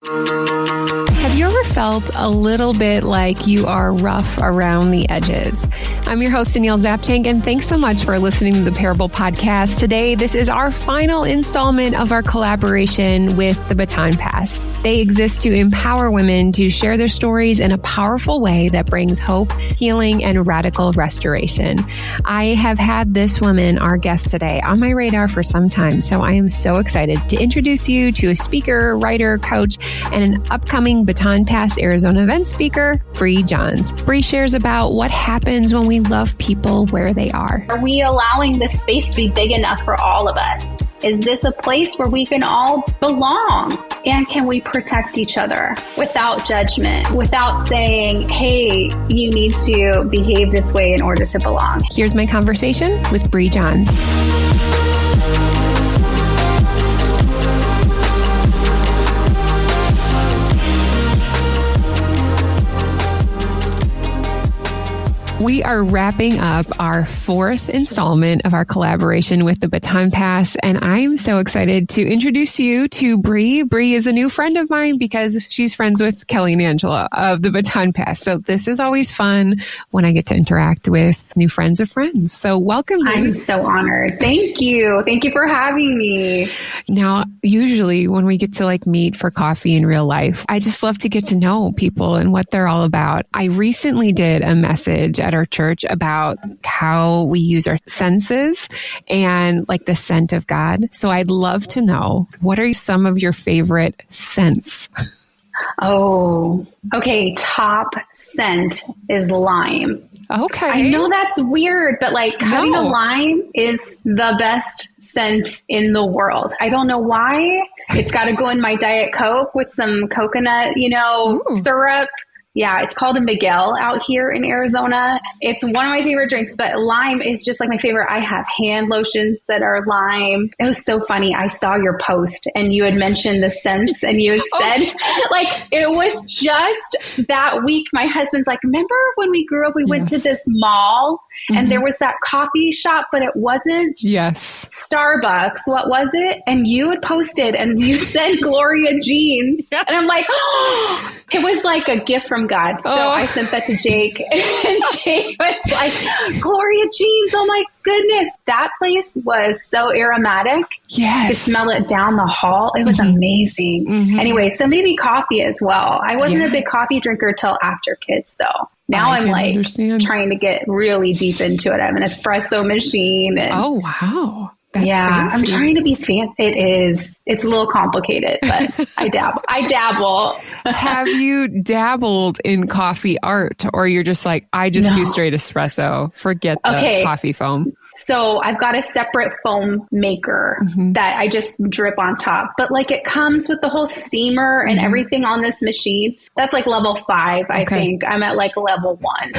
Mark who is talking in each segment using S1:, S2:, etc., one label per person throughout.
S1: Have you ever felt a little bit like you are rough around the edges? I'm your host, Danielle Zapchenk, and thanks so much for listening to the Parable Podcast. Today, this is our final installment of our collaboration with the Baton Pass. They exist to empower women to share their stories in a powerful way that brings hope, healing, and radical restoration. I have had this woman, our guest today, on my radar for some time, so I am so excited to introduce you to a speaker, writer, coach, and an upcoming Baton Pass Arizona Event speaker, Bri Johns. Bri shares about what happens when we love people where they are.
S2: Are we allowing this space to be big enough for all of us? Is this a place where we can all belong? And can we protect each other without judgment, without saying, hey, you need to behave this way in order to belong?
S1: Here's my conversation with Bri Johns. We are wrapping up our fourth installment of our collaboration with the Baton Pass, and I'm so excited to introduce you to Bri. Bri is a new friend of mine because she's friends with Kelly and Angela of the Baton Pass. So this is always fun when I get to interact with new friends of friends. So welcome, Bri.
S2: I'm so honored. Thank you. Thank you for having me.
S1: Now, usually when we get to meet for coffee in real life, I just love to get to know people and what they're all about. I recently did a message at our church about how we use our senses and the scent of God. So I'd love to know, what are some of your favorite scents?
S2: Oh, okay. Top scent is lime.
S1: Okay.
S2: I know that's weird, but cutting a lime is the best scent in the world. I don't know why. It's got to go in my Diet Coke with some coconut, syrup. Yeah, it's called a Miguel out here in Arizona. It's one of my favorite drinks, but lime is just my favorite. I have hand lotions that are lime. It was so funny. I saw your post and you had mentioned the scents and you had said, it was just that week. My husband's like, remember when we grew up, we went to this mall and there was that coffee shop, but it wasn't Starbucks. What was it? And you had posted and you said Gloria Jeans. And I'm like, it was like a gift from God. So I sent that to Jake and Jake was like, Gloria Jeans. Oh my goodness. That place was so aromatic.
S1: Yes.
S2: You could smell it down the hall. It was amazing. Anyway, so maybe coffee as well. I wasn't a big coffee drinker till after kids though. Now I'm trying to get really deep into it. I have an espresso machine. And,
S1: oh, wow. That's fancy.
S2: I'm trying to be fancy. It is. It's a little complicated, but I dabble.
S1: Have you dabbled in coffee art, or you're just I just do straight espresso, forget the coffee foam? So I've got a separate foam maker that I just drip on top. But it comes with the whole steamer and everything on this machine. That's level 5, I think. I'm at level 1.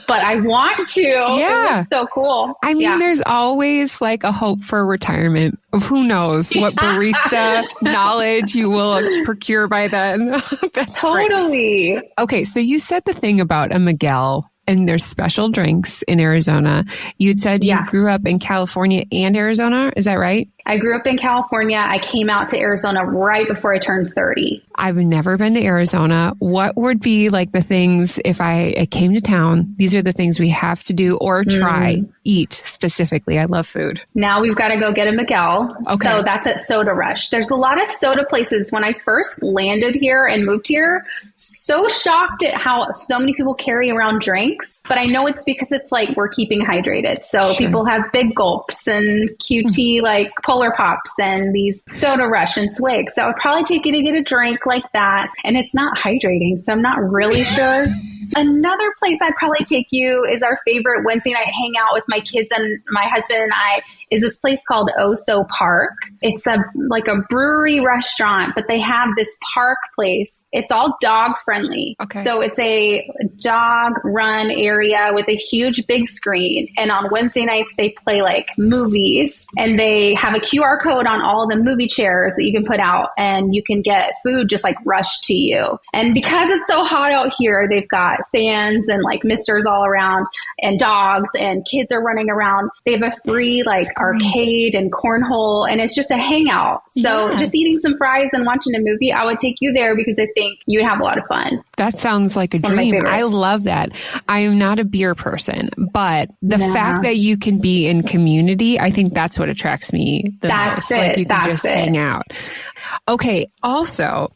S1: But I want to. Yeah. It was so cool. I mean, there's always a hope for retirement of who knows what barista knowledge you will procure by then. That's
S2: totally.
S1: Great. Okay, so you said the thing about a Miguel. And there's special drinks in Arizona. You'd said you grew up in California and Arizona. Is that right?
S2: I grew up in California. I came out to Arizona right before I turned 30.
S1: I've never been to Arizona. What would be the things if I came to town? These are the things we have to do or try, eat specifically. I love food.
S2: Now we've got to go get a Miguel. Okay. So that's at Soda Rush. There's a lot of soda places. When I first landed here and moved here, so shocked at how so many people carry around drinks. But I know it's because it's we're keeping hydrated. So people have big gulps and QT Polar Pops and these Soda Rush and Swig. So I would probably take you to get a drink like that. And it's not hydrating. So I'm not really sure. Another place I'd probably take you is our favorite Wednesday night hangout with my kids and my husband and I is this place called Oso Park. It's a brewery restaurant, but they have this park place. It's all dog friendly. Okay. So it's a dog run area with a huge big screen. And on Wednesday nights, they play movies and they have a QR code on all the movie chairs that you can put out and you can get food just rushed to you. And because it's so hot out here, they've got got fans and like misters all around and dogs and kids are running around. They have a free like arcade and cornhole and it's just a hangout. So just eating some fries and watching a movie, I would take you there because I think you would have a lot of fun.
S1: That sounds like a dream. I love that. I am not a beer person, but the fact that you can be in community, I think that's what attracts me the most. Like you can just hang out. Okay. Also,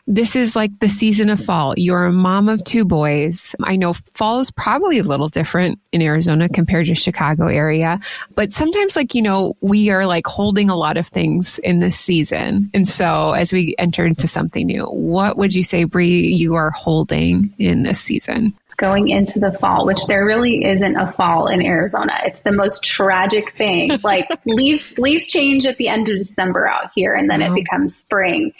S1: this is like the season of fall. You're a mom of 2 boys. I know fall is probably a little different in Arizona compared to Chicago area, but sometimes like, you know, we are like holding a lot of things in this season. And so as we enter into something new, what would you say, Bri, you are holding in this season?
S2: Going into the fall, which there really isn't a fall in Arizona. It's the most tragic thing. Like leaves change at the end of December out here, and then it becomes spring.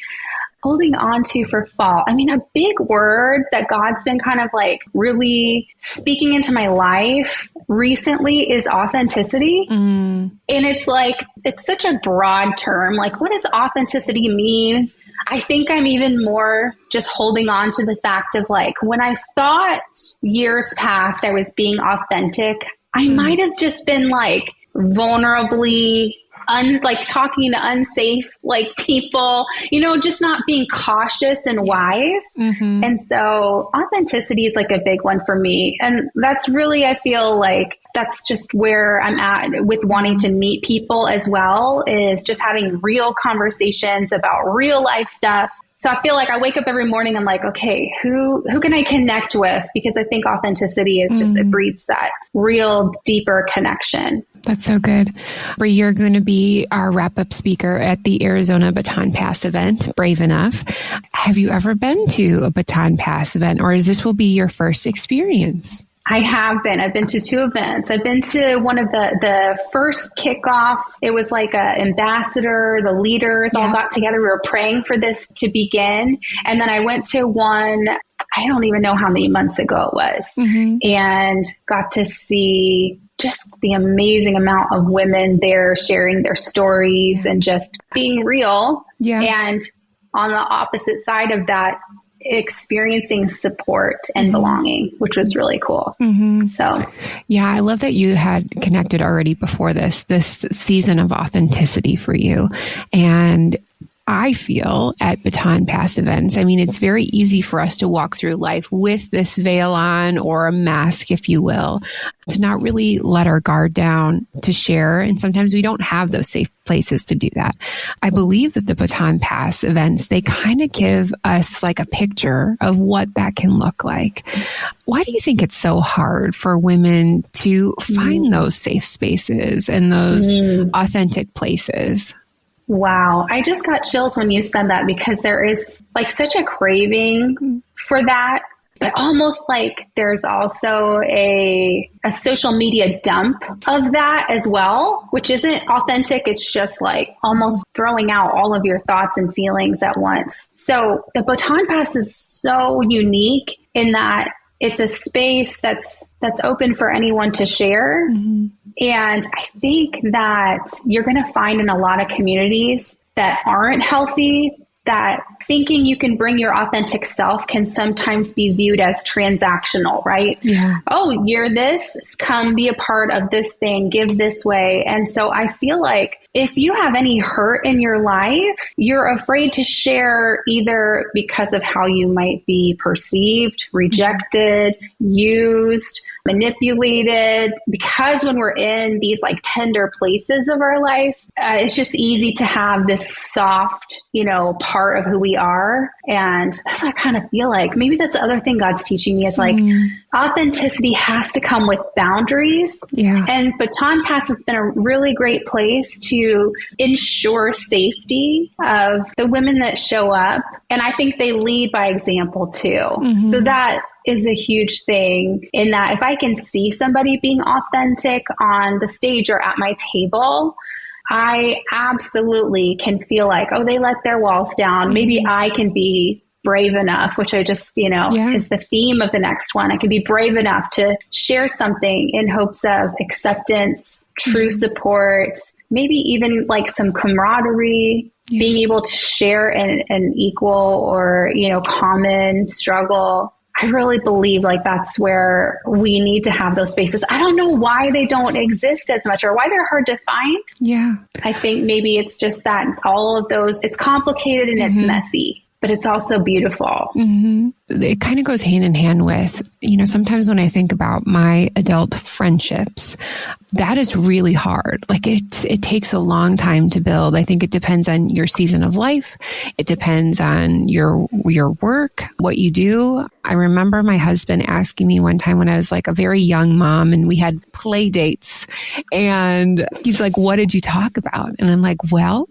S2: Holding on to for fall. I mean, a big word that God's been kind of like really speaking into my life recently is authenticity. And it's like, it's such a broad term. Like, what does authenticity mean? I think I'm even more just holding on to the fact of like, when I thought years past I was being authentic, I might have just been like vulnerably like talking to unsafe like people, you know, just not being cautious and wise. And so authenticity is like a big one for me. And that's really, I feel like that's just where I'm at with wanting to meet people as well, is just having real conversations about real life stuff. So I feel like I wake up every morning, I'm like, okay, who can I connect with? Because I think authenticity is just, it breeds that real deeper connection.
S1: That's so good. Bri, you're going to be our wrap-up speaker at the Arizona Baton Pass event, Brave Enough. Have you ever been to a Baton Pass event, or is this will be your first experience?
S2: I have been. I've been to 2 events. I've been to one of the first kickoff. It was like a ambassador, the leaders all got together. We were praying for this to begin. And then I went to one, I don't even know how many months ago it was, and got to see just the amazing amount of women there sharing their stories and just being real. And on the opposite side of that, experiencing support and belonging, which was really cool. So,
S1: yeah, I love that you had connected already before this season of authenticity for you. And I feel at Baton Pass events, I mean, it's very easy for us to walk through life with this veil on or a mask, if you will, to not really let our guard down to share. And sometimes we don't have those safe places to do that. I believe that the Baton Pass events, they kind of give us like a picture of what that can look like. Why do you think it's so hard for women to find those safe spaces and those authentic places?
S2: Wow. I just got chills when you said that, because there is like such a craving for that, but almost like there's also a social media dump of that as well, which isn't authentic. It's just like almost throwing out all of your thoughts and feelings at once. So the Baton Pass is so unique in that it's a space that's open for anyone to share. And I think that you're going to find in a lot of communities that aren't healthy, that thinking you can bring your authentic self can sometimes be viewed as transactional, right? Oh, you're this, come be a part of this thing, give this way. And so I feel like if you have any hurt in your life, you're afraid to share, either because of how you might be perceived, rejected, used, manipulated, because when we're in these like tender places of our life, it's just easy to have this soft, part of who we are. And that's what I kind of feel like. Maybe that's the other thing God's teaching me is like authenticity has to come with boundaries. And Baton Pass has been a really great place to ensure safety of the women that show up. And I think they lead by example too. So that is a huge thing, in that if I can see somebody being authentic on the stage or at my table, I absolutely can feel like, oh, they let their walls down. Maybe I can be brave enough, which I just, is the theme of the next one. I can be brave enough to share something in hopes of acceptance, true support, maybe even like some camaraderie, being able to share an equal or, common struggle. I really believe like that's where we need to have those spaces. I don't know why they don't exist as much or why they're hard to find.
S1: Yeah.
S2: I think maybe it's just that all of those, it's complicated and it's messy, but it's also beautiful.
S1: It kind of goes hand in hand with, sometimes when I think about my adult friendships, that is really hard. Like it takes a long time to build. I think it depends on your season of life. It depends on your work, what you do. I remember my husband asking me one time when I was like a very young mom and we had play dates and he's like, what did you talk about? And I'm like, well,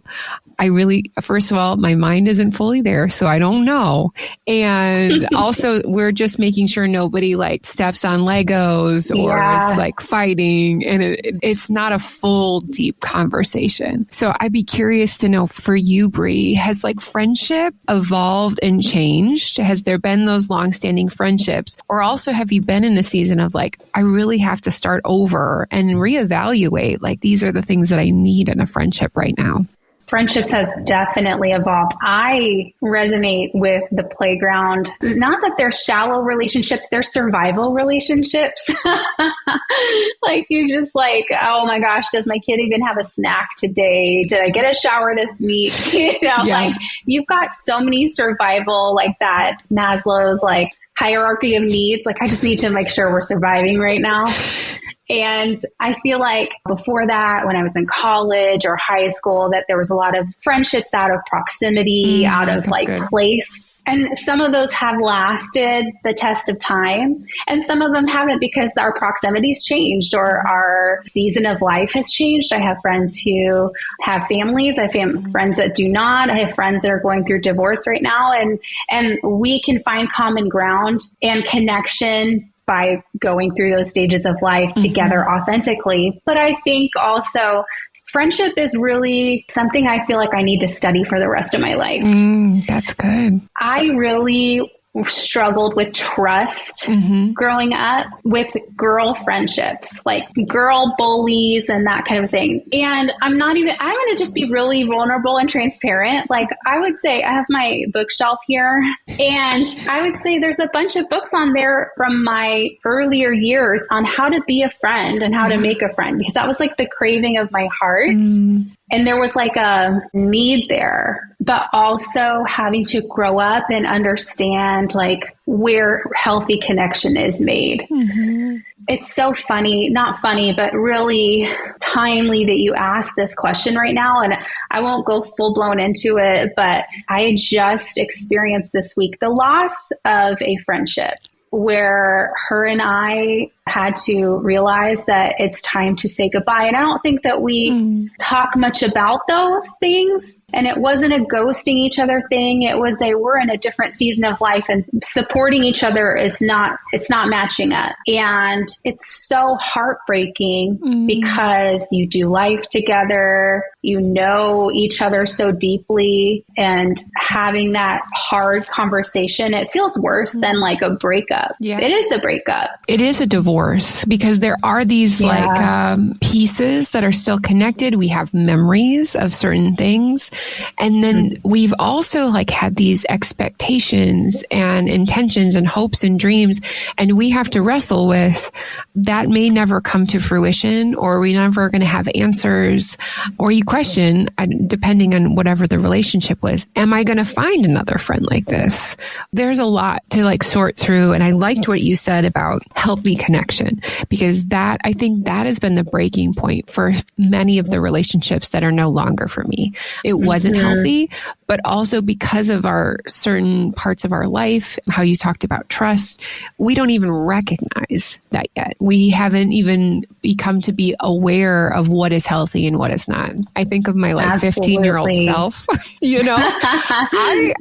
S1: first of all, my mind isn't fully there, so I don't know. And also we're just making sure nobody like steps on Legos or is like fighting. And it's not a full, deep conversation. So I'd be curious to know for you, Bri, has like friendship evolved and changed? Has there been those long-standing friendships? Or also have you been in a season of like, I really have to start over and reevaluate, like these are the things that I need in a friendship right now?
S2: Friendships has definitely evolved. I resonate with the playground. Not that they're shallow relationships, they're survival relationships. Like you just like, oh my gosh, does my kid even have a snack today? Did I get a shower this week? Like you've got so many survival, like that Maslow's like hierarchy of needs. Like I just need to make sure we're surviving right now. And I feel like before that, when I was in college or high school, that there was a lot of friendships out of proximity, out of like place. And some of those have lasted the test of time. And some of them haven't because our proximity's changed or our season of life has changed. I have friends who have families. I have friends that do not. I have friends that are going through divorce right now. And we can find common ground and connection by going through those stages of life together authentically. But I think also friendship is really something I feel like I need to study for the rest of my life.
S1: That's good.
S2: I really struggled with trust growing up with girl friendships, like girl bullies and that kind of thing. And I'm going to just be really vulnerable and transparent. Like I would say I have my bookshelf here and I would say there's a bunch of books on there from my earlier years on how to be a friend and how to make a friend, because that was like the craving of my heart. And there was like a need there, but also having to grow up and understand like where healthy connection is made. It's so funny, not funny, but really timely that you ask this question right now. And I won't go full blown into it, but I just experienced this week the loss of a friendship where her and I had to realize that it's time to say goodbye. And I don't think that we talk much about those things. And it wasn't a ghosting each other thing. It was we're in a different season of life and supporting each other it's not matching up. And it's so heartbreaking because you do life together, you know each other so deeply, and having that hard conversation, it feels worse than like a breakup. Yeah. It is a breakup.
S1: It is a divorce because there are these pieces that are still connected. We have memories of certain things. And then we've also like had these expectations and intentions and hopes and dreams. And we have to wrestle with that may never come to fruition, or we're never going to have answers, or you question, depending on whatever the relationship was, am I going to find another friend like this? There's a lot to like sort through. And I liked what you said about healthy connection, because I think that has been the breaking point for many of the relationships that are no longer for me. It wasn't healthy, but also because of our certain parts of our life, how you talked about trust, we don't even recognize that yet. We haven't even become to be aware of what is healthy and what is not. I think of my 15-year-old self,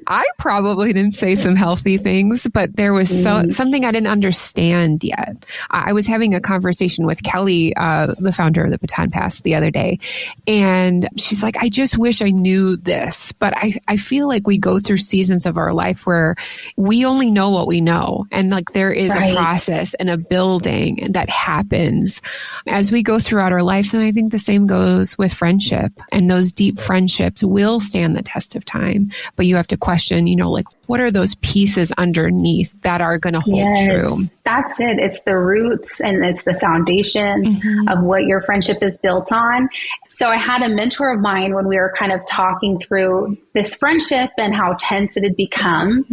S1: I probably didn't say some healthy things, but there was something I didn't understand yet. I was having a conversation with Kelly, the founder of the Baton Pass, the other day, and she's like, I just wish I knew this, but I feel like we go through seasons of our life where we only know what we know. And like there is a process and a building that happens as we go throughout our lives. And I think the same goes with friendship, and those deep friendships will stand the test of time, but you have to question, like, what are those pieces underneath that are going to hold true?
S2: That's it. It's the roots and it's the foundations of what your friendship is built on. So I had a mentor of mine when we were kind of talking through this friendship and how tense it had become.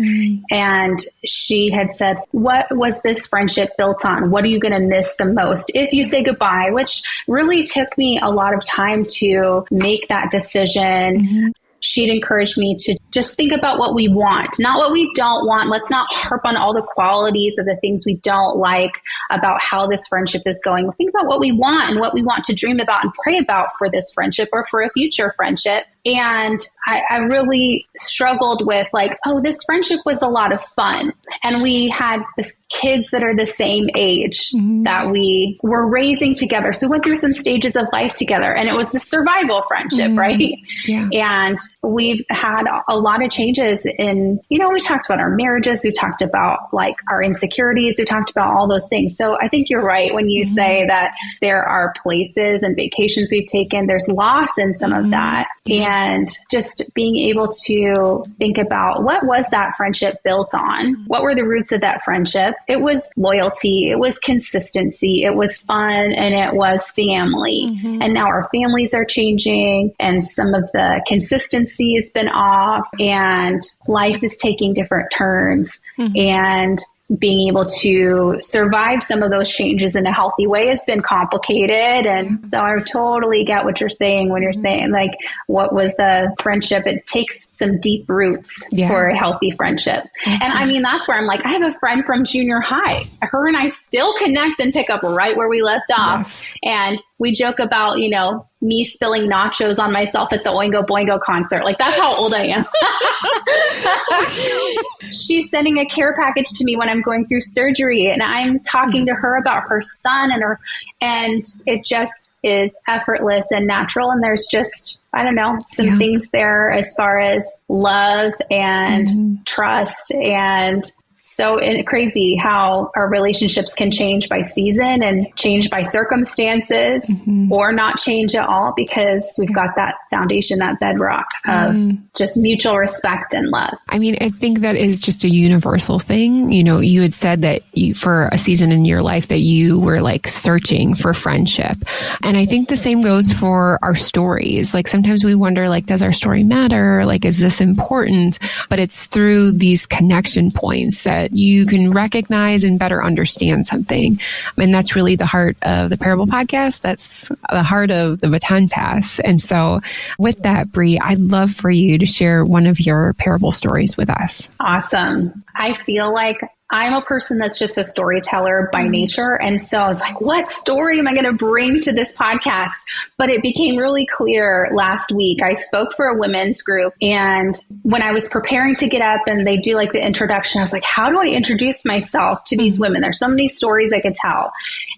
S2: And she had said, what was this friendship built on? What are you going to miss the most if you say goodbye? Which really took me a lot of time to make that decision. She'd encourage me to just think about what we want, not what we don't want. Let's not harp on all the qualities of the things we don't like about how this friendship is going. Think about what we want and what we want to dream about and pray about for this friendship or for a future friendship. And I really struggled with like, oh, this friendship was a lot of fun. And we had kids that are the same age that we were raising together. So we went through some stages of life together and it was a survival friendship, right? Yeah. And we've had a lot of changes in, we talked about our marriages. We talked about like our insecurities. We talked about all those things. So I think you're right when you say that there are places and vacations we've taken. There's loss in some of that. And just being able to think about what was that friendship built on? What were the roots of that friendship? It was loyalty. It was consistency. It was fun and it was family. And now our families are changing and some of the consistency has been off and life is taking different turns. And being able to survive some of those changes in a healthy way has been complicated. And so I totally get what you're saying when you're saying like, what was the friendship? It takes some deep roots for a healthy friendship. And I mean, that's where I'm like, I have a friend from junior high. Her and I still connect and pick up right where we left off. And we joke about, me spilling nachos on myself at the Oingo Boingo concert. Like, that's how old I am. She's sending a care package to me when I'm going through surgery, and I'm talking to her about her son and it just is effortless and natural. And there's just, I don't know, some things there as far as love and trust and so crazy how our relationships can change by season and change by circumstances or not change at all because we've got that foundation, that bedrock of just mutual respect and love.
S1: I mean, I think that is just a universal thing. You had said that for a season in your life that you were like searching for friendship. And I think the same goes for our stories. Like sometimes we wonder, like, does our story matter? Like, is this important? But it's through these connection points that you can recognize and better understand something. And that's really the heart of the Parable Podcast. That's the heart of the Baton Pass. And so with that, Bri, I'd love for you to share one of your parable stories with us.
S2: Awesome. I feel like I'm a person that's just a storyteller by nature. And so I was like, what story am I going to bring to this podcast? But it became really clear last week. I spoke for a women's group. And when I was preparing to get up and they do like the introduction, I was like, how do I introduce myself to these women? There's so many stories I could tell.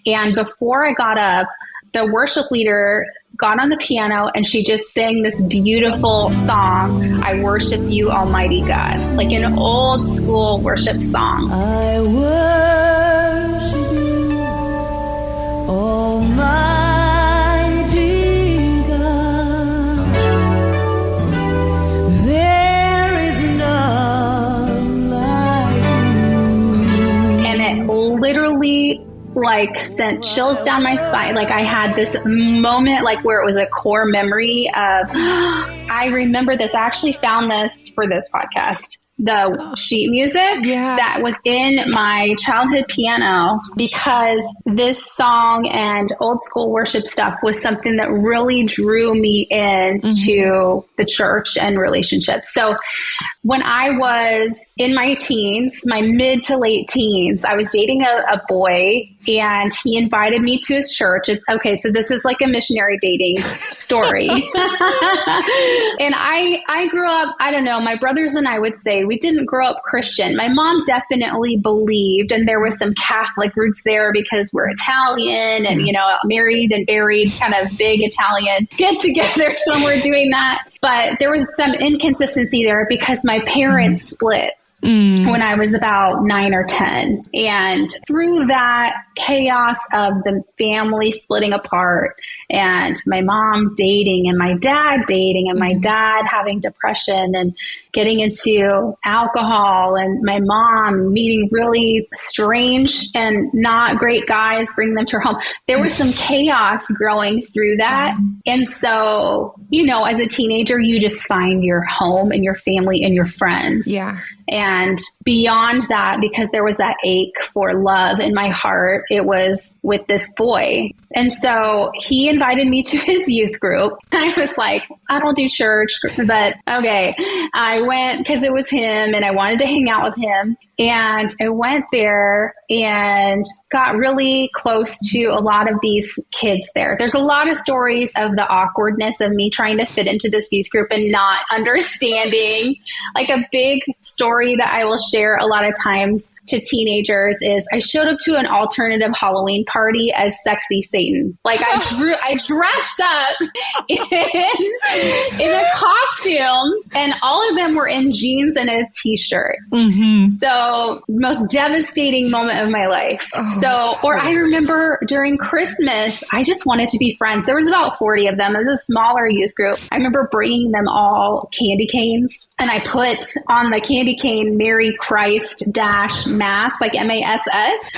S2: And before I got up, the worship leader got on the piano and she just sang this beautiful song, I Worship You, Almighty God, like an old school worship song.
S3: I worship you, Almighty God. There is none like you.
S2: And it literally like sent chills down my spine. Like I had this moment like where it was a core memory of, I remember this. I actually found this for this podcast. The sheet music that was in my childhood piano because this song and old school worship stuff was something that really drew me into the church and relationships. So when I was in my teens, my mid to late teens, I was dating a boy and he invited me to his church. Okay, so this is like a missionary dating story. And I grew up, I don't know, my brothers and I would say we didn't grow up Christian. My mom definitely believed, and there was some Catholic roots there because we're Italian and, married and buried, kind of big Italian get-togethers when we're doing that. But there was some inconsistency there because my parents split. when I was about 9 or 10. And through that chaos of the family splitting apart and my mom dating and my dad dating and my dad having depression and getting into alcohol and my mom meeting really strange and not great guys, bringing them to her home. There was some chaos growing through that. And so, you know, as a teenager, you just find your home and your family and your friends.
S1: Yeah.
S2: And beyond that, because there was that ache for love in my heart, it was with this boy. And so he invited me to his youth group. I was like, I don't do church, but okay. I went because it was him and I wanted to hang out with him. And I went there and got really close to a lot of these kids there. There's a lot of stories of the awkwardness of me trying to fit into this youth group and not understanding. Like a big story that I will share a lot of times to teenagers is I showed up to an alternative Halloween party as sexy Satan. Like I dressed up in a costume and all of them were in jeans and a t-shirt. So most devastating moment of my life. I remember during Christmas, I just wanted to be friends. There was about 40 of them. It was a smaller youth group. I remember bringing them all candy canes and I put on the candy cane, Merry Christ Mass, like MASS.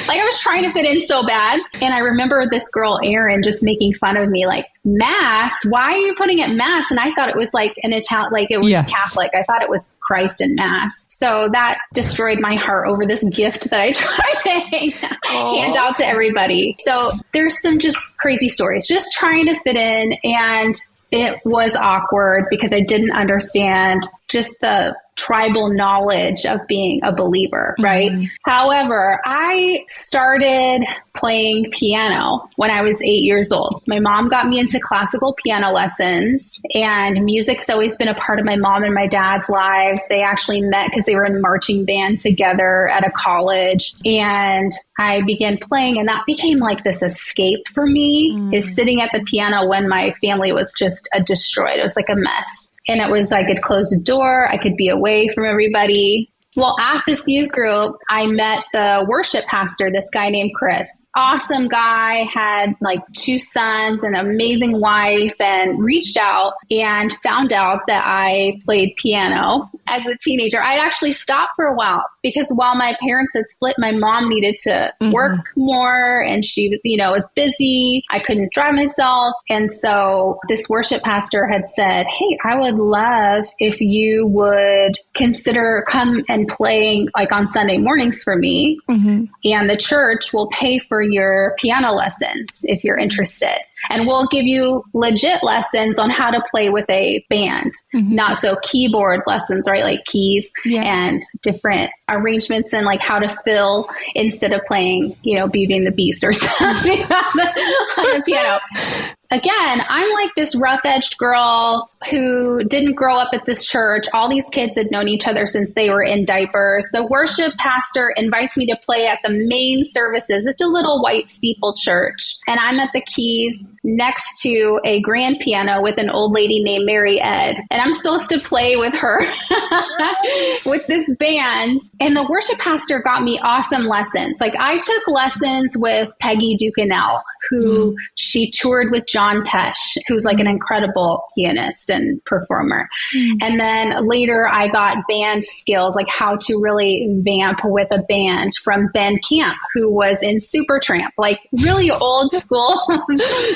S2: Like I was trying to fit in so bad. And I remember this girl, Erin, just making fun of me, like, Mass? Why are you putting it Mass? And I thought it was like an Italian, like it was Catholic. I thought it was Christ and Mass. So that destroyed my heart over this gift that I tried to hand out to everybody. So there's some just crazy stories, just trying to fit in. And it was awkward because I didn't understand just the tribal knowledge of being a believer, right? However, I started playing piano when I was 8 years old. My mom got me into classical piano lessons, and music's always been a part of my mom and my dad's lives. They actually met because they were in marching band together at a college, and I began playing, and that became like this escape for me, is sitting at the piano when my family was just destroyed. It was like a mess. And it was, I could close the door, I could be away from everybody. Well, at this youth group, I met the worship pastor, this guy named Chris. Awesome guy, had like 2 sons, an amazing wife, and reached out and found out that I played piano as a teenager. I'd actually stopped for a while because while my parents had split, my mom needed to work more and she was, was busy. I couldn't drive myself. And so this worship pastor had said, hey, I would love if you would consider come and playing like on Sunday mornings for me, and the church will pay for your piano lessons if you're interested. And we'll give you legit lessons on how to play with a band, not so keyboard lessons, right? Like keys and different arrangements and like how to fill instead of playing, Beauty and the Beast or something on the piano. Again, I'm like this rough-edged girl who didn't grow up at this church. All these kids had known each other since they were in diapers. The worship pastor invites me to play at the main services. It's a little white steeple church. And I'm at the keys next to a grand piano with an old lady named Mary Ed. And I'm supposed to play with her with this band. And the worship pastor got me awesome lessons. Like I took lessons with Peggy Ducanel, who she toured with John Tesh, who's like an incredible pianist and performer. And then later I got band skills, like how to really vamp with a band from Ben Camp, who was in Supertramp, like really old school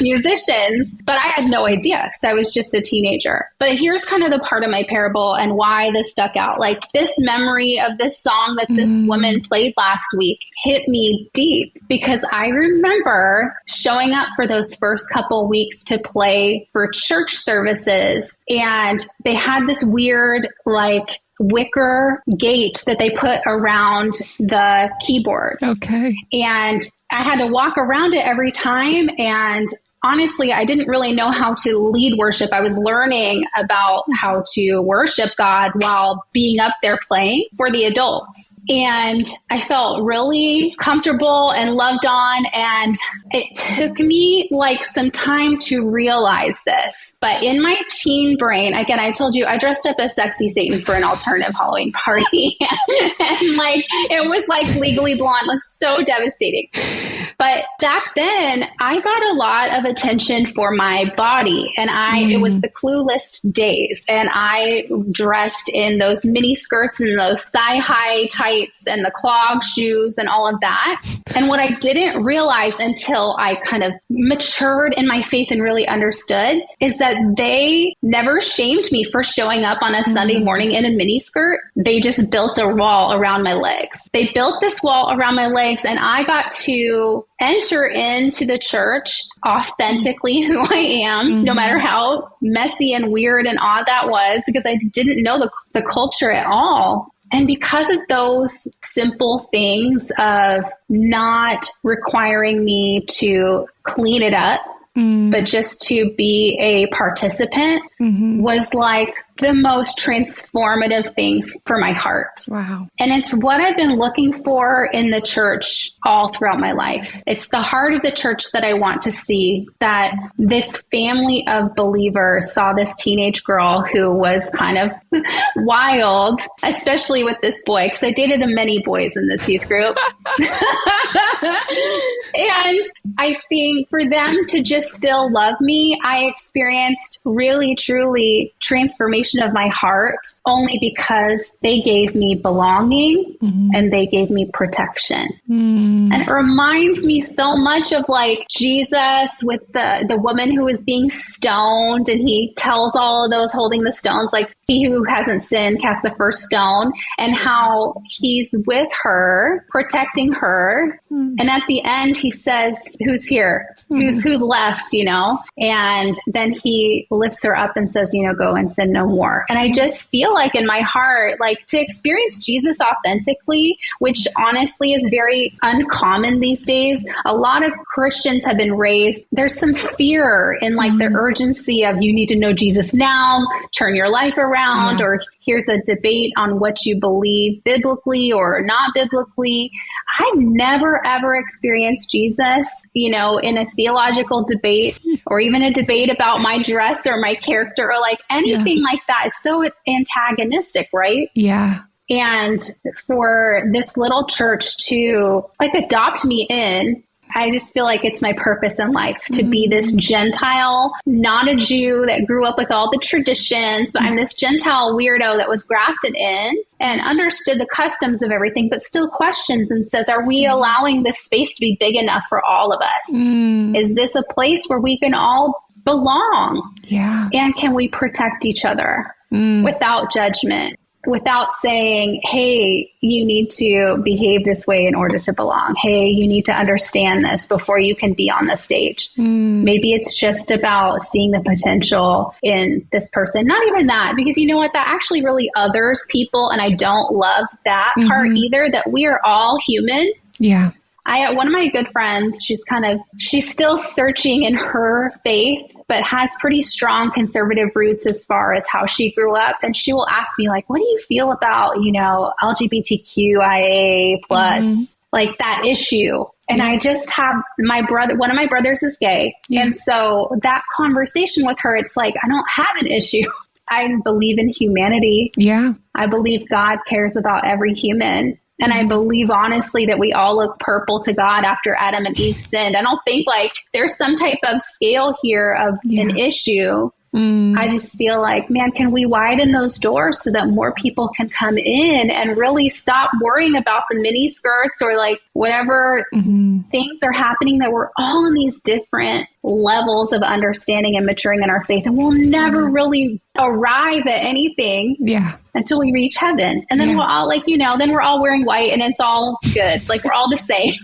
S2: musicians. But I had no idea because I was just a teenager. But here's kind of the part of my parable and why this stuck out. Like this memory of this song that this woman played last week hit me deep because I remember showing up for those first couple weeks to play for church services. And they had this weird, like, wicker gate that they put around the keyboards.
S1: Okay.
S2: And I had to walk around it every time. And honestly, I didn't really know how to lead worship. I was learning about how to worship God while being up there playing for the adults. And I felt really comfortable and loved on. And it took me like some time to realize this. But in my teen brain, again, I told you I dressed up as Sexy Satan for an alternative Halloween party. And like, it was like Legally Blonde, like so devastating. But back then I got a lot of attention for my body, and it was the Clueless days. And I dressed in those mini skirts and those thigh high tights and the clog shoes and all of that. And what I didn't realize until I kind of matured in my faith and really understood is that they never shamed me for showing up on a Sunday morning in a mini skirt. They just built a wall around my legs. They built this wall around my legs, and I got to enter into the church authentically who I am, no matter how messy and weird and odd that was, because I didn't know the culture at all. And because of those simple things of not requiring me to clean it up, but just to be a participant was like the most transformative things for my heart.
S1: Wow.
S2: And it's what I've been looking for in the church all throughout my life. It's the heart of the church that I want to see, that this family of believers saw this teenage girl who was kind of wild, especially with this boy, because I dated many boys in this youth group. And I think for them to just still love me, I experienced really, truly transformation of my heart only because they gave me belonging and they gave me protection. And it reminds me so much of like Jesus with the woman who was being stoned, and he tells all of those holding the stones, like, he who hasn't sinned cast the first stone, and how he's with her, protecting her. And at the end, he says, who's here? Who's left, you know? And then he lifts her up and says, you know, go and sin no more. And I just feel like in my heart, like to experience Jesus authentically, which honestly is very uncommon these days. A lot of Christians have been raised. There's some fear in like the urgency of you need to know Jesus now, turn your life around, or here's a debate on what you believe biblically or not biblically. I've never, ever experienced Jesus, you know, in a theological debate or even a debate about my dress or my character or like anything like that. It's so antagonistic, right?
S1: Yeah.
S2: And for this little church to like adopt me in, I just feel like it's my purpose in life to be this Gentile, not a Jew that grew up with all the traditions, but I'm this Gentile weirdo that was grafted in and understood the customs of everything, but still questions and says, are we allowing this space to be big enough for all of us? Is this a place where we can all belong?
S1: Yeah.
S2: And can we protect each other without judgment? Without saying, hey, you need to behave this way in order to belong. Hey, you need to understand this before you can be on the stage. Maybe it's just about seeing the potential in this person. Not even that, because you know what? That actually really others people. And I don't love that part either, that we are all human.
S1: Yeah.
S2: One of my good friends, she's still searching in her faith, but has pretty strong conservative roots as far as how she grew up. And she will ask me like, what do you feel about, you know, LGBTQIA plus, like that issue? And I just have one of my brothers is gay. And so that conversation with her, it's like, I don't have an issue. I believe in humanity. Yeah. I believe God cares about every human. And I believe honestly that we all look purple to God after Adam and Eve sinned. I don't think like there's some type of scale here of an issue. I just feel like, man, can we widen those doors so that more people can come in and really stop worrying about the mini skirts or like whatever things are happening, that we're all in these different levels of understanding and maturing in our faith. And we'll never really arrive at anything until we reach heaven. And then we're all like, you know, then we're all wearing white and it's all good. Like we're all the same.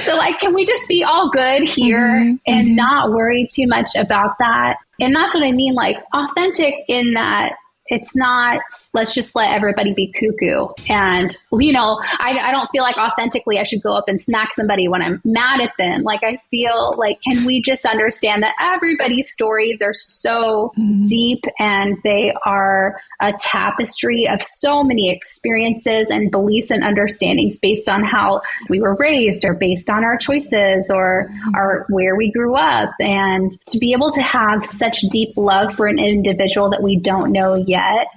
S2: So like, can we just be all good here and not worry too much about that? And that's what I mean, like authentic in that it's not, let's just let everybody be cuckoo. And, you know, I don't feel like authentically I should go up and smack somebody when I'm mad at them. Like, I feel like, can we just understand that everybody's stories are so deep, and they are a tapestry of so many experiences and beliefs and understandings based on how we were raised, or based on our choices, or where we grew up. And to be able to have such deep love for an individual that we don't know yet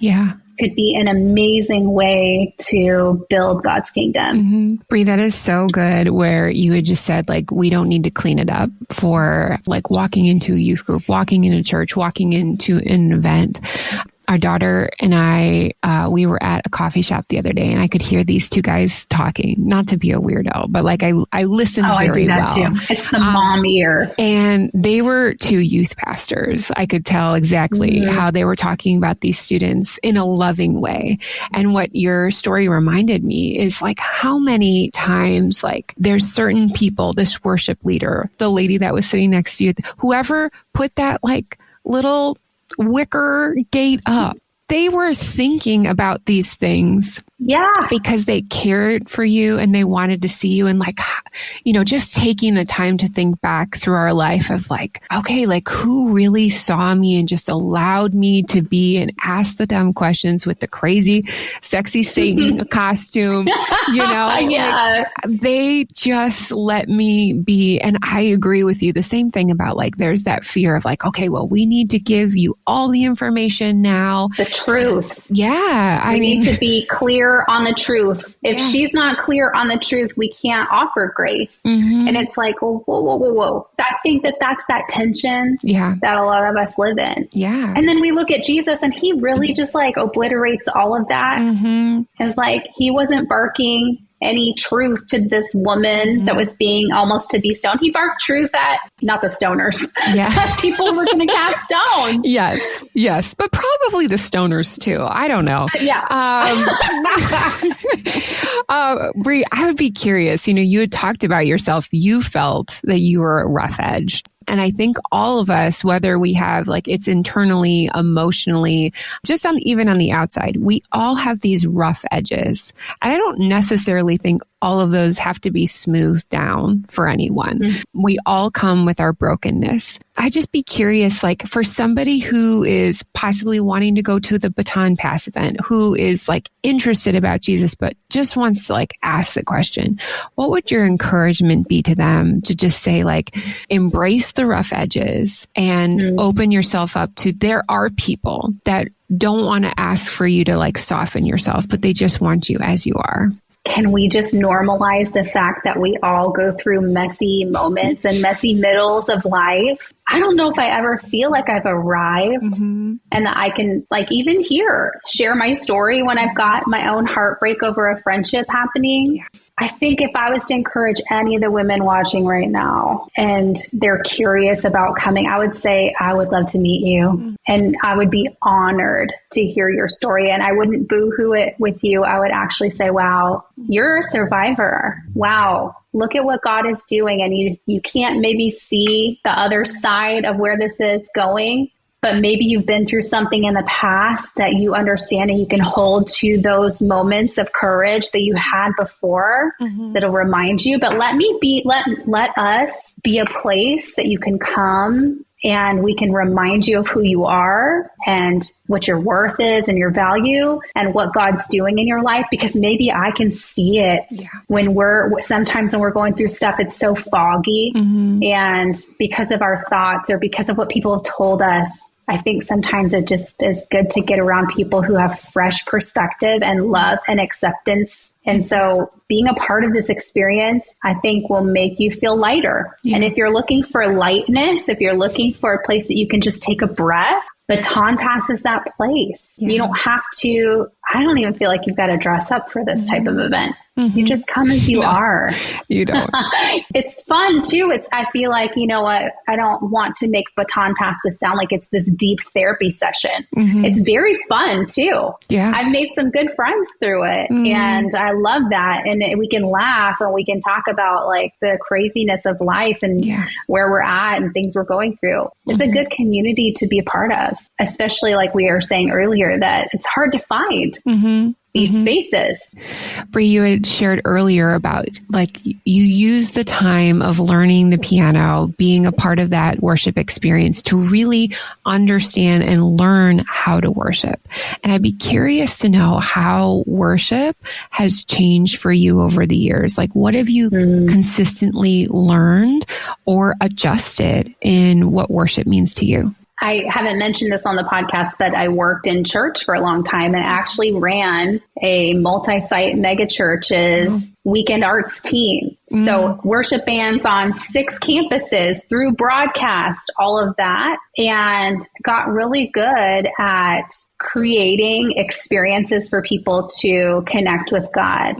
S2: could be an amazing way to build God's kingdom.
S1: Bri, that is so good, where you had just said, like, we don't need to clean it up for like walking into a youth group, walking into church, walking into an event. Our daughter and I, we were at a coffee shop the other day, and I could hear these two guys talking. Not to be a weirdo, but like I listened very well. I do that
S2: too. It's the mom ear.
S1: And they were two youth pastors. I could tell exactly how they were talking about these students in a loving way. And what your story reminded me is like how many times, like, there's certain people, this worship leader, the lady that was sitting next to you, whoever put that like little wicker gate up, they were thinking about these things.
S2: Yeah.
S1: Because they cared for you and they wanted to see you, and like, you know, just taking the time to think back through our life of like, okay, like who really saw me and just allowed me to be and ask the dumb questions with the crazy, sexy Satan costume, you know, like, they just let me be. And I agree with you. The same thing about like, there's that fear of like, okay, well, we need to give you all the information now.
S2: The truth.
S1: Yeah.
S2: We need to be clear on the truth. If she's not clear on the truth, we can't offer grace. And it's like, whoa. I think that's that tension that a lot of us live in.
S1: Yeah.
S2: And then we look at Jesus, and he really just like obliterates all of that. It's like he wasn't barking any truth to this woman that was being almost to be stoned. He barked truth at not the stoners. People were going to cast stones.
S1: Yes. But probably the stoners too. I don't know. Bri, I would be curious, you know, you had talked about yourself. You felt that you were rough-edged. And I think all of us, whether we have like it's internally, emotionally, just even on the outside, we all have these rough edges. And I don't necessarily think all of those have to be smoothed down for anyone. We all come with our brokenness. I'd just be curious, like for somebody who is possibly wanting to go to the Baton Pass event, who is like interested about Jesus, but just wants to like ask the question, what would your encouragement be to them to just say like, embrace the rough edges and open yourself up to, there are people that don't want to ask for you to like soften yourself, but they just want you as you are.
S2: Can we just normalize the fact that we all go through messy moments and messy middles of life? I don't know if I ever feel like I've arrived and that I can like even here share my story when I've got my own heartbreak over a friendship happening. I think if I was to encourage any of the women watching right now and they're curious about coming, I would say, I would love to meet you. And I would be honored to hear your story. And I wouldn't boo-hoo it with you. I would actually say, wow, you're a survivor. Wow. Look at what God is doing. And you can't maybe see the other side of where this is going, but maybe you've been through something in the past that you understand, and you can hold to those moments of courage that you had before that'll remind you. But let us be a place that you can come and we can remind you of who you are and what your worth is and your value and what God's doing in your life, because maybe I can see it when sometimes when we're going through stuff, it's so foggy and because of our thoughts or because of what people have told us. I think sometimes it just is good to get around people who have fresh perspective and love and acceptance. And so being a part of this experience, I think will make you feel lighter. And if you're looking for lightness, if you're looking for a place that you can just take a breath, Baton Pass is that place. You don't have to, I don't even feel like you've got to dress up for this type of event. You just come as you are.
S1: You don't.
S2: It's fun too. I feel like, you know what, I don't want to make Baton Pass to sound like it's this deep therapy session. It's very fun too. I've made some good friends through it and I love that. And we can laugh and we can talk about like the craziness of life and where we're at and things we're going through. It's a good community to be a part of. especially like we were saying earlier, that it's hard to find these spaces.
S1: Bri, you had shared earlier about like you use the time of learning the piano, being a part of that worship experience to really understand and learn how to worship. And I'd be curious to know how worship has changed for you over the years. Like, what have you consistently learned or adjusted in what worship means to you?
S2: I haven't mentioned this on the podcast, but I worked in church for a long time and actually ran a multi-site megachurch's weekend arts team. So worship bands on 6 campuses through broadcast, all of that, and got really good at creating experiences for people to connect with God.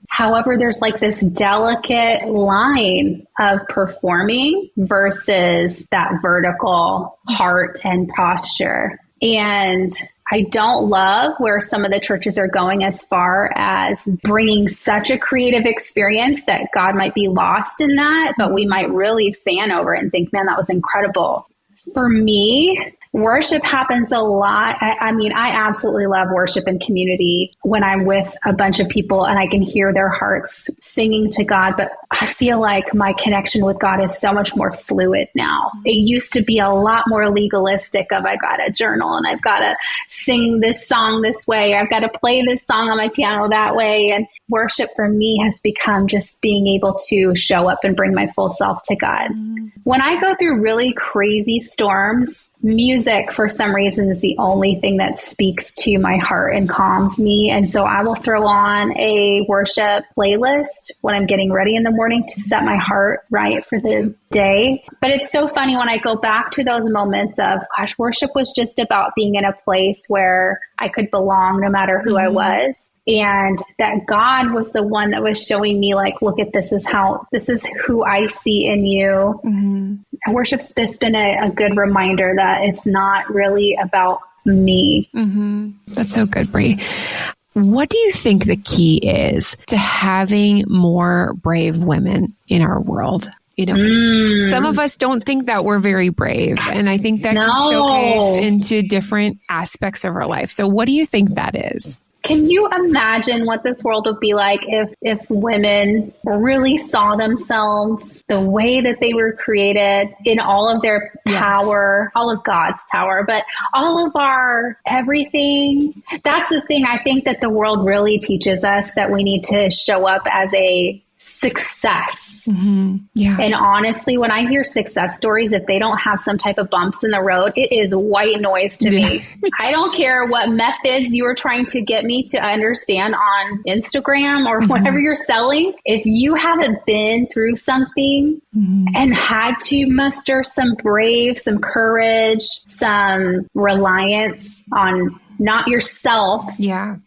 S2: However, there's like this delicate line of performing versus that vertical heart and posture. And I don't love where some of the churches are going as far as bringing such a creative experience that God might be lost in that, but we might really fan over it and think, man, that was incredible. For me, worship happens a lot. I mean, I absolutely love worship and community when I'm with a bunch of people and I can hear their hearts singing to God. But I feel like my connection with God is so much more fluid now. It used to be a lot more legalistic of I got to journal and I've got to sing this song this way, or I've got to play this song on my piano that way. And worship for me has become just being able to show up and bring my full self to God. When I go through really crazy storms, music, for some reason, is the only thing that speaks to my heart and calms me. And so I will throw on a worship playlist when I'm getting ready in the morning to set my heart right for the day. But it's so funny when I go back to those moments of, gosh, worship was just about being in a place where I could belong no matter who I was. And that God was the one that was showing me like, look at this is who I see in you. And worship's just been a good reminder that it's not really about me.
S1: That's so good, Bri. What do you think the key is to having more brave women in our world? You know, 'cause some of us don't think that we're very brave. And I think that can showcase into different aspects of our life. So what do you think that is?
S2: Can you imagine what this world would be like if women really saw themselves the way that they were created in all of their power, all of God's power, but all of our everything? That's the thing I think that the world really teaches us, that we need to show up as a success. And honestly, when I hear success stories, if they don't have some type of bumps in the road, it is white noise to me. I don't care what methods you are trying to get me to understand on Instagram or whatever you're selling. If you haven't been through something and had to muster some some courage, some reliance on not yourself,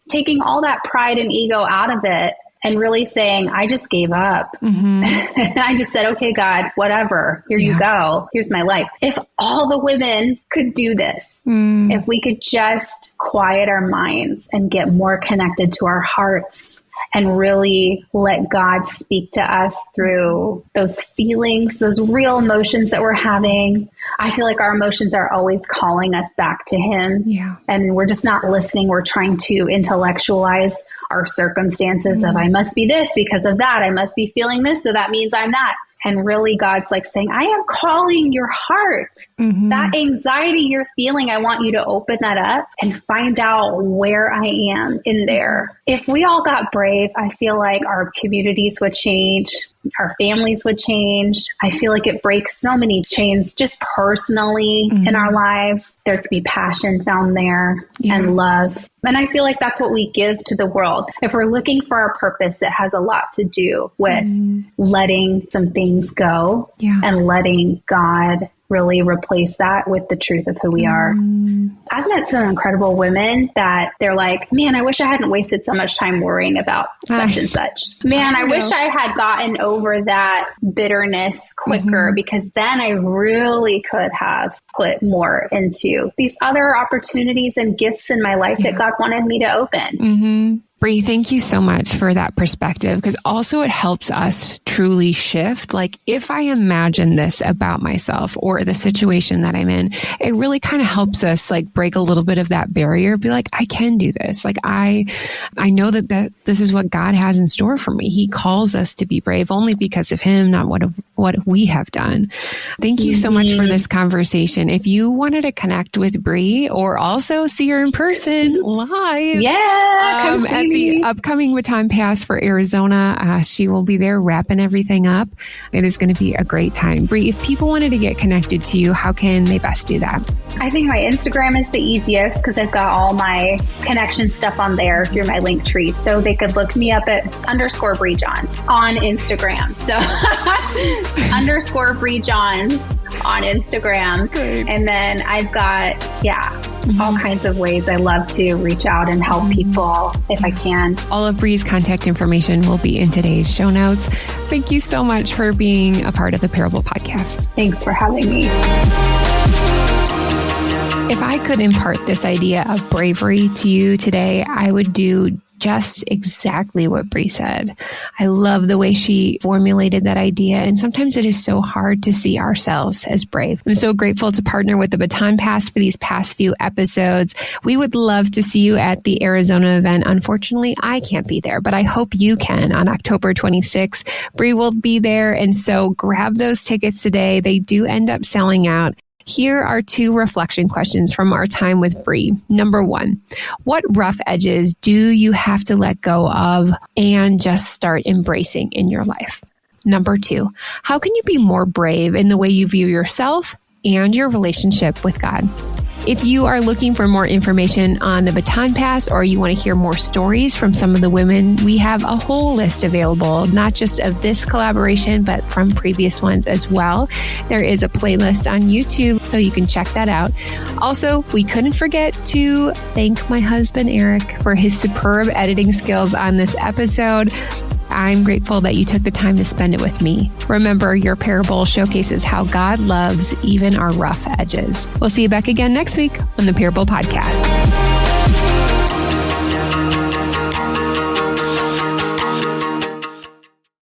S2: taking all that pride and ego out of it, and really saying, I just gave up. And I just said, okay, God, whatever, here you go. Here's my life. If all the women could do this, if we could just quiet our minds and get more connected to our hearts and really let God speak to us through those feelings, those real emotions that we're having. I feel like our emotions are always calling us back to Him. And we're just not listening. We're trying to intellectualize our circumstances of I must be this because of that. I must be feeling this, so that means I'm that. And really God's like saying, I am calling your heart. That anxiety you're feeling, I want you to open that up and find out where I am in there. If we all got brave, I feel like our communities would change. Our families would change. I feel like it breaks so many chains just personally in our lives. There could be passion found there and love. And I feel like that's what we give to the world. If we're looking for our purpose, it has a lot to do with letting some things go and letting God really replace that with the truth of who we are. I've met some incredible women that they're like, man, I wish I hadn't wasted so much time worrying about such and such. Man, I wish I had gotten over that bitterness quicker because then I really could have put more into these other opportunities and gifts in my life that God wanted me to open.
S1: Bri, thank you so much for that perspective, because also it helps us truly shift. Like, if I imagine this about myself or the situation that I'm in, it really kind of helps us like break a little bit of that barrier, be like, I can do this. Like, I know that this is what God has in store for me. He calls us to be brave only because of him, not what we have done. Thank you so much for this conversation. If you wanted to connect with Bri or also see her in person live,
S2: come see
S1: at the upcoming Baton Pass for Arizona, she will be there wrapping everything up. It is going to be a great time. Bri, if people wanted to get connected to you, how can they best do that?
S2: I think my Instagram is the easiest because I've got all my connection stuff on there through my link tree. So they could look me up at _Bri Johns on Instagram. So _Bri Johns on Instagram.
S1: Great.
S2: And then I've got, all kinds of ways I love to reach out and help people if I can.
S1: All of Bri's contact information will be in today's show notes. Thank you so much for being a part of the Parable Podcast.
S2: Thanks for having me.
S1: If I could impart this idea of bravery to you today, I would do just exactly what Bri said. I love the way she formulated that idea. And sometimes it is so hard to see ourselves as brave. I'm so grateful to partner with the Baton Pass for these past few episodes. We would love to see you at the Arizona event. Unfortunately, I can't be there, but I hope you can on October 26th. Bri will be there. And so grab those tickets today. They do end up selling out. Here are 2 reflection questions from our time with Bri. Number 1, what rough edges do you have to let go of and just start embracing in your life? Number 2, how can you be more brave in the way you view yourself and your relationship with God? If you are looking for more information on the Baton Pass, or you want to hear more stories from some of the women, we have a whole list available, not just of this collaboration, but from previous ones as well. There is a playlist on YouTube, so you can check that out. Also, we couldn't forget to thank my husband, Eric, for his superb editing skills on this episode. I'm grateful that you took the time to spend it with me. Remember, your parable showcases how God loves even our rough edges. We'll see you back again next week on the Parable Podcast.